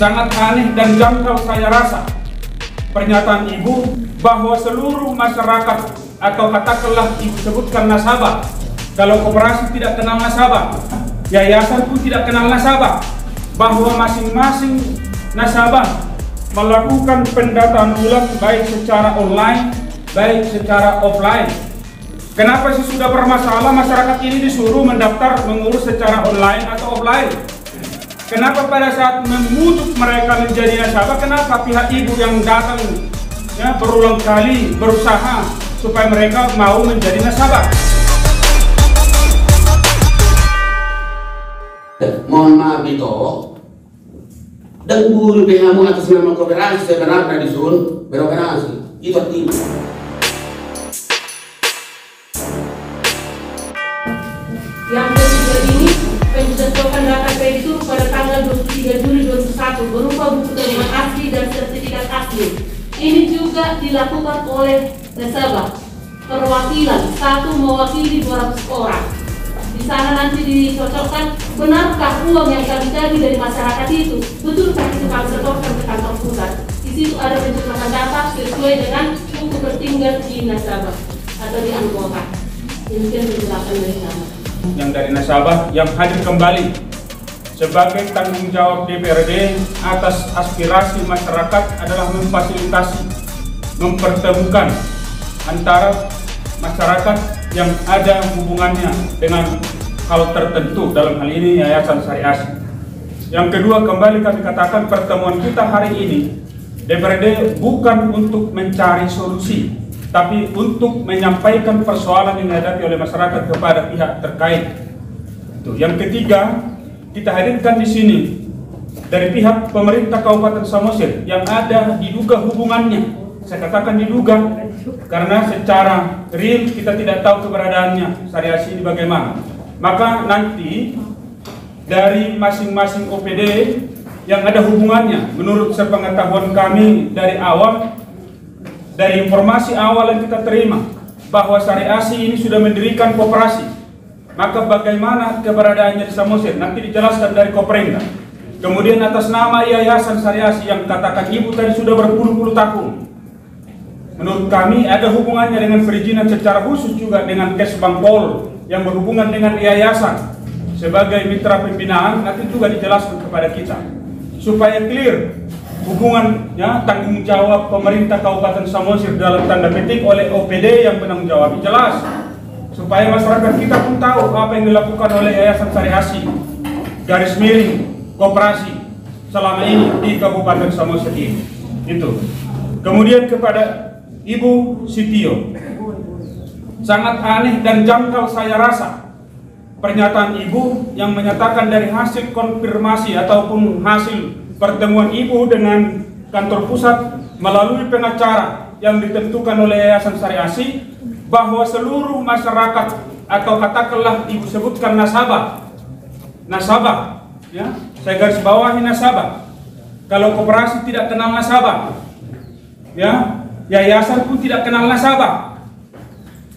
Sangat aneh dan janggal saya rasa pernyataan ibu bahwa seluruh masyarakat atau katakanlah ibu sebutkan nasabah, kalau koperasi tidak kenal nasabah, yayasan pun tidak kenal nasabah, bahwa masing-masing nasabah melakukan pendataan ulang baik secara online baik secara offline. Kenapa sih sudah bermasalah masyarakat ini disuruh mendaftar mengurus secara online atau offline? Kenapa pada saat memujuk mereka menjadi nasabah, kenapa pihak ibu yang datang berulang kali berusaha supaya mereka mau menjadi nasabah? Mohon maaf itu, dan guru PHmu atas nama koperasi sebenarnya disuruh beroperasi, itu artinya. Yang ketiga ini, pencocokan data itu pada tanggal 23 Juli 2001 berupa buku tabungan asli dan sertifikat asli. Ini juga dilakukan oleh nasabah. Perwakilan satu mewakili 200 orang. Di sana nanti dicocokkan benarkah uang yang kami cari dari masyarakat itu betulkah itu kami setorkan ke kantor pusat. Di situ ada pencocokan data sesuai dengan buku bertinggal di nasabah atau di anggota. Demikian penjelasan dari kami. Yang dari nasabah yang hadir kembali sebagai tanggung jawab DPRD atas aspirasi masyarakat adalah memfasilitasi, mempertemukan antara masyarakat yang ada hubungannya dengan hal tertentu, dalam hal ini Yayasan Syariah. Yang kedua, kembali kami katakan pertemuan kita hari ini DPRD bukan untuk mencari solusi, tapi untuk menyampaikan persoalan yang dihadapi oleh masyarakat kepada pihak terkait. Yang ketiga, kita hadirkan di sini dari pihak pemerintah Kabupaten Samosir yang ada diduga hubungannya. Saya katakan diduga karena secara real kita tidak tahu keberadaannya Syariah ini bagaimana. Maka nanti dari masing-masing OPD yang ada hubungannya, menurut sepengetahuan kami dari awal, dari informasi awal yang kita terima bahwa Syariah ini sudah mendirikan koperasi, maka bagaimana keberadaannya di Samosir nanti dijelaskan dari Koprenda. Kemudian atas nama Yayasan Syariah yang katakan ibu tadi sudah berpuluh-puluh tahun, menurut kami ada hubungannya dengan perizinan secara khusus juga dengan Kesbangpol yang berhubungan dengan yayasan sebagai mitra pembinaan. Nanti juga dijelaskan kepada kita supaya clear hubungannya, tanggung jawab pemerintah Kabupaten Samosir dalam tanda petik oleh OPD yang penanggung jawab jelas, supaya masyarakat kita pun tahu apa yang dilakukan oleh Yayasan Syariah garis miring koperasi selama ini di Kabupaten Samosir ini. Itu. Kemudian kepada Ibu Sitio, sangat aneh dan janggal saya rasa pernyataan ibu yang menyatakan dari hasil konfirmasi ataupun hasil pertemuan ibu dengan kantor pusat melalui pengacara yang ditentukan oleh Yayasan Syariah bahwa seluruh masyarakat atau katakanlah ibu sebutkan nasabah, ya, saya garis bawahi nasabah. Kalau koperasi tidak kenal nasabah, ya, yayasan pun tidak kenal nasabah.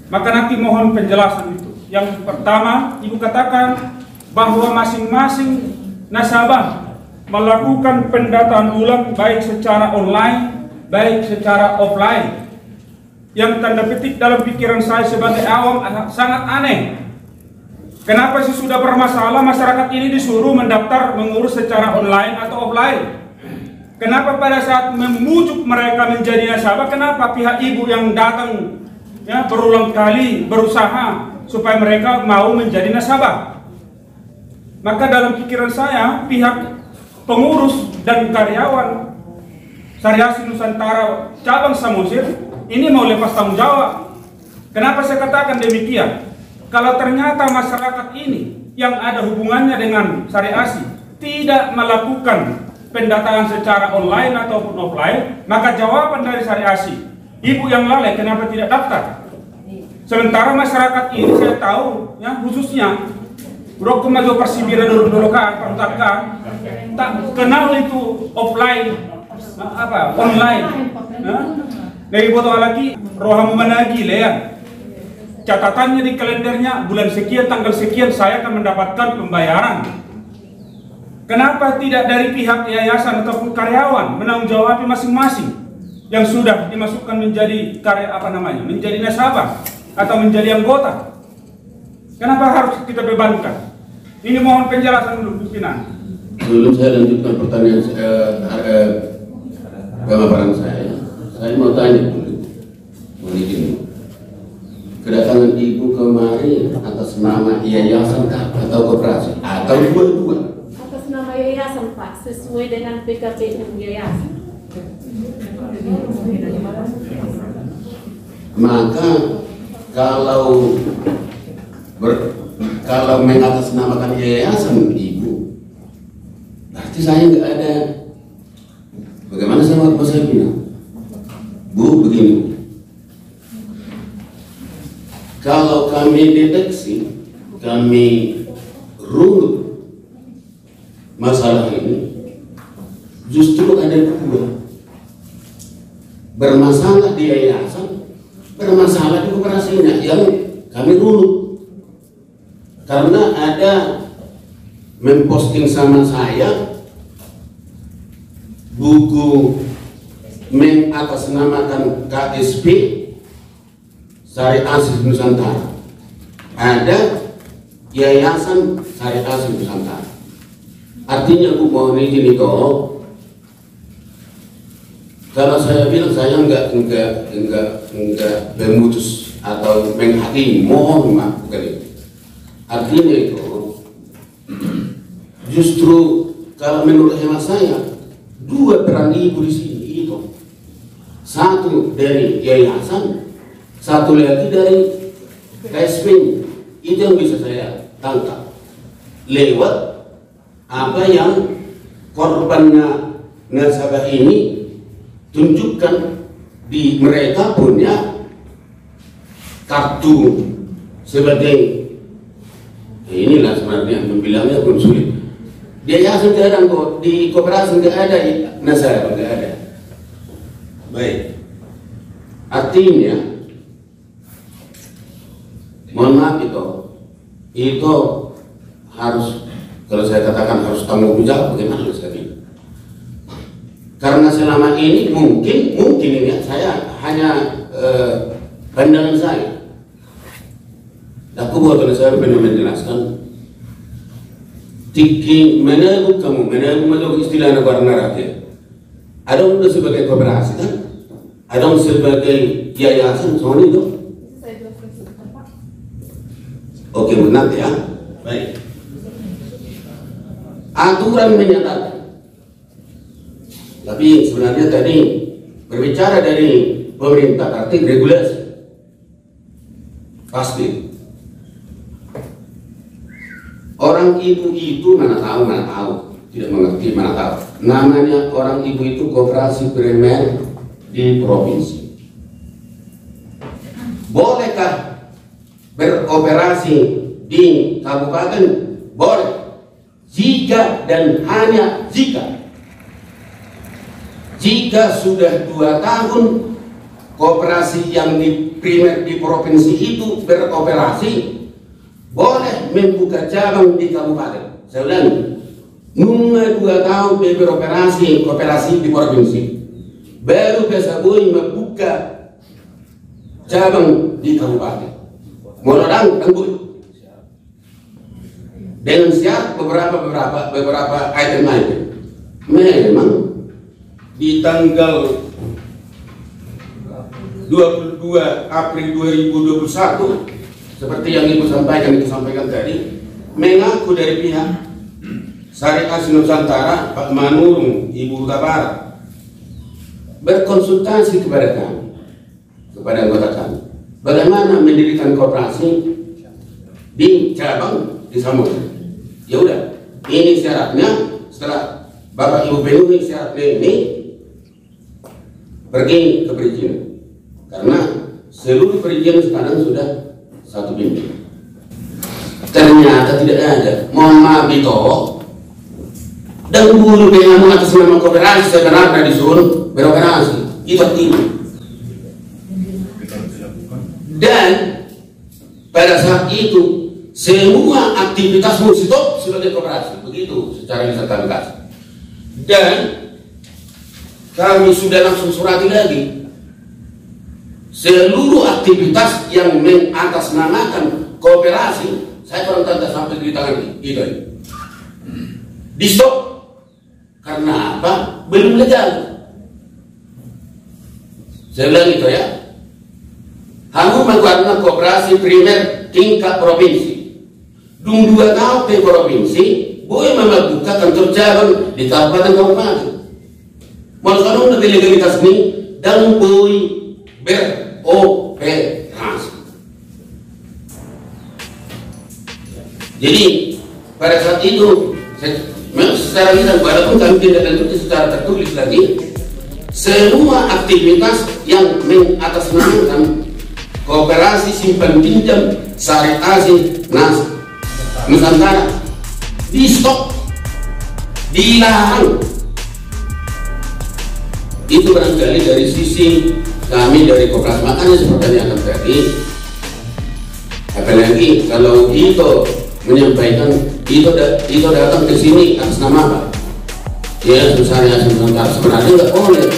Maka nanti mohon penjelasan itu. Yang pertama, ibu katakan bahwa masing-masing nasabah melakukan pendataan ulang baik secara online baik secara offline, yang tanda petik dalam pikiran saya sebagai awam sangat aneh. Kenapa sih sudah bermasalah masyarakat ini disuruh mendaftar mengurus secara online atau offline? Kenapa pada saat memujuk mereka menjadi nasabah, kenapa pihak ibu yang datang berulang kali berusaha supaya mereka mau menjadi nasabah? Maka dalam pikiran saya pihak pengurus dan karyawan Syariah Nusantara cabang Samosir ini mau lepas tanggung jawab. Kenapa saya katakan demikian? Kalau ternyata masyarakat ini yang ada hubungannya dengan Syariah tidak melakukan pendataan secara online ataupun offline, maka jawaban dari Syariah ibu yang lalai kenapa tidak daftar? Sementara masyarakat ini saya tahu, ya, khususnya Rokok Majo Persibiran dulu kan, tak kenal itu offline, online. Dari foto lagi, Rohamu Managi, lihat catatannya di kalendernya bulan sekian tanggal sekian saya akan mendapatkan pembayaran. Kenapa tidak dari pihak yayasan ataupun karyawan menanggung jawab masing-masing yang sudah dimasukkan menjadi menjadi nasabah atau menjadi anggota? Kenapa harus kita bebankan? Ini mohon penjelasan dulu, pimpinan. Sebelum saya lanjutkan pertanyaan pemaparan saya mau tanya dulu. Mohon izin. Kedatangan ibu kemari atas nama yayasan atau koperasi atau dua-dua? Atas nama yayasan, Pak, sesuai dengan PKPU yayasan. Maka kalau mengatasnamakan yayasan ibu, berarti saya nggak ada. Bagaimana saya bilang, Bu, begini. Kalau kami deteksi, kami runut masalah ini, justru ada dua. Bermasalah di yayasan, bermasalah di koperasinya yang kami runut. Karena ada memposting sama saya buku mengatasnamakan KSP Syariah Nusantara, ada yayasan Syariah Nusantara. Artinya aku mohon izin itu, kalau saya bilang saya enggak memutus atau menghakimi, mohon maaf, bukan itu. Artinya itu justru kalau menurut hemat saya dua peran ibu di sini itu, satu dari yayasan, satu lagi dari KSP. Itu yang bisa saya tangkap lewat apa yang korbannya nasabah ini tunjukkan di mereka punya kartu sebagai inilah sebenarnya membilangnya pun sulit. Di yayasan tidak ada kok, di koperasi tidak ada nasabah, tidak ada. Baik, artinya mohon maaf itu harus, kalau saya katakan harus tanggung jawab, bagaimana saya bilang? Karena selama ini mungkin ini ya, saya hanya pandangan saya. Aku buat saya benar menjelaskan. Tiki meneguk masuk istilah negara rakyat. Ada udah sebagai koperasi kan? Ada sebagai yayasan soal itu. Oke, benar ya. Baik. Aturan menyatakan. Tapi sebenarnya tadi berbicara dari pemerintah, arti regulasi. Pasti. Orang ibu itu mana tahu, tidak mengerti, mana tahu. Namanya orang ibu itu koperasi primer di provinsi. Bolehkah beroperasi di kabupaten? Boleh. Jika dan hanya jika sudah 2 tahun koperasi yang di primer di provinsi itu beroperasi, boleh membuka cabang di kabupaten. Saya ulangi, nunggu 2 tahun beroperasi koperasi di provinsi, baru bisa boleh membuka cabang di kabupaten. Modal tangguh dengan syarat beberapa item. Memang di tanggal 22 April 2021 seperti yang Ibu sampaikan tadi, mengaku dari pihak Syariah Nusantara, Pak Manurung, Ibu Tabar, berkonsultasi kepada kami, kepada anggota kami, bagaimana mendirikan koperasi di cabang di Samosir. Ya udah, ini syaratnya. Setelah Bapak Ibu penuhi syaratnya ini, pergi ke perizinan, karena seluruh perizinan sekarang sudah 1 minggu. Ternyata tidak ada. Mohon maaf itu. Dan guru dengan atas nama koperasi sebenarnya disuruh beroperasi. Itu ini. Dan pada saat itu semua aktivitasmu stop sebagai koperasi, begitu secara instantaneous. Dan kami sudah langsung surati lagi seluruh aktivitas yang mengatasnamakan kooperasi, saya kurang tanda sampai di tangan itu di stop. Karena apa? Belum legal. Saya bilang itu ya, kamu melakukan kooperasi primer tingkat provinsi. Dung 2 tahun ke provinsi, boleh membuka kantor cabang di kabupaten. Maksudnya nanti legalitas ini dan boleh beroperasi. Jadi pada saat itu, secara lisan, walaupun kami tidak tentu secara tertulis lagi, semua aktivitas yang mengatasnamakan kooperasi simpan pinjam Sari Asi Nusantara di stop, dilarang. Itu barangkali dari sisi kami dari kooperasi, makanya seperti yang akan terjadi. Apalagi kalau itu menyampaikan itu datang ke sini atas nama apa? Ya, misalnya sebentar sebenarnya nggak boleh.